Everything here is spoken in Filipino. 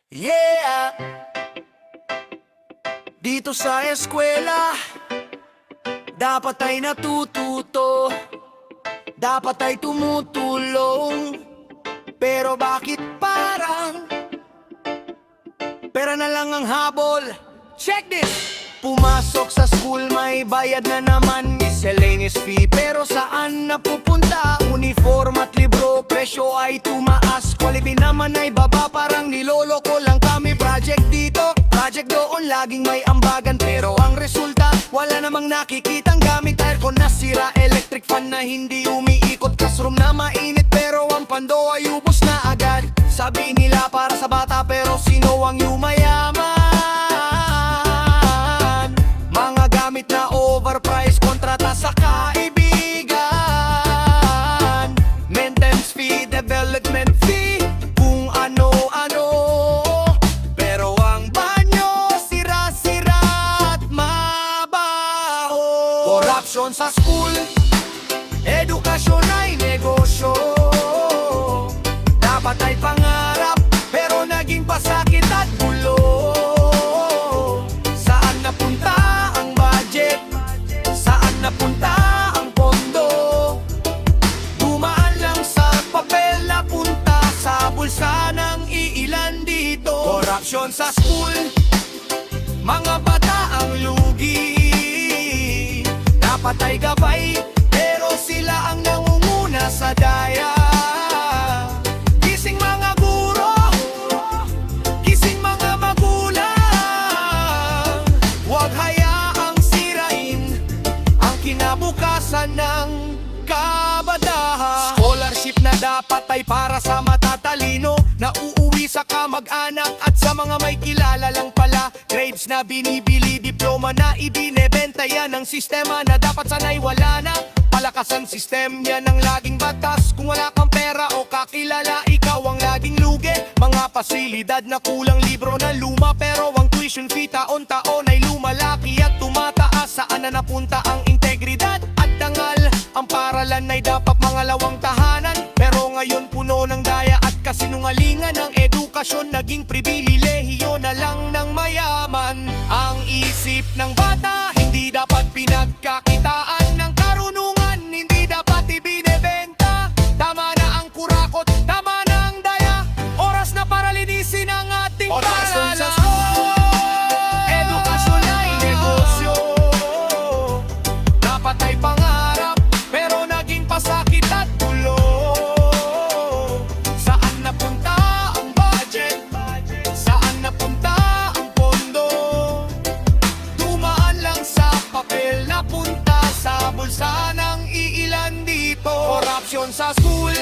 Yeah! Dito sa eskwela dapat ay natututo, dapat ay tumutulong. Pero bakit parang pera na lang ang habol? Check this! Pumasok sa school may bayad na naman, miscellaneous fee. Pero saan napupunta? Uniform at libro, presyo ay tumaas. Quality naman ay baba, parang niloloko lang kami. Project dito, project doon, laging may ambagan. Pero ang resulta, wala namang nakikitang gamit. Aircon na sira, electric fan na hindi umiikot. Classroom na mainit, pero ang pando ay ubos na agad. Sabi nila para sa bata, pero sino ang yumayaman? Mga gamit na overpriced, kontrata sa kaibigan. Maintenance fee, development fee, kung ano-ano. Pero ang banyo, sira-sira at mabaho. Corruption sa school, edukasyon ay negosyo. Dapat ay pangarap, pero naging pasakit at gulo. Saan napunta ang budget? Saan napunta ang pondo? Dumaan lang sa papel, napunta sa bulsa ng iilan dito. Corruption sa school, mga bata ang lugi. Dapat ay gabay, pero sila ang nangunguna sa daya. Gising mga guro, gising mga magulang. Huwag hayaang sirain ang kinabukasan ng kabatahan. Scholarship na dapat ay para sa matatalino, na uuwi sa kamag-anak at sa mga may kilala lang pala. Grades na binibili, diploma na ibinebenta. Yan ang sistema na dapat sanay wala na. Palakas ang system, yan ang laging batas. Kung wala kang pera o kakilala, ikaw ang laging lugi. Mga pasilidad na kulang, libro na luma, pero ang tuition fee taon-taon ay lumalaki at tumataas. Saan na napunta ang integridad at dangal? Ang paralan ay dapat mangalawang tahanan, pero ngayon puno ng daya at kasinungalingan. Ang edukasyon naging pribilehiyo na lang ng mayaman. Ang isip ng bata hindi dapat pinagkakitaan. Ng karunungan hindi dapat ibinebenta. Tama na ang kurakot, tama na ang daya. Oras na para linisin ang ating paaralan. Edukasyon ay negosyo, dapat ay pangarap, pero naging pasakit at gulo. Saan napunta ang budget? Saan napunta ang pondo? Dumaan lang sa papel, napunta sa bulsa ng iilan dito. Corruption sa school,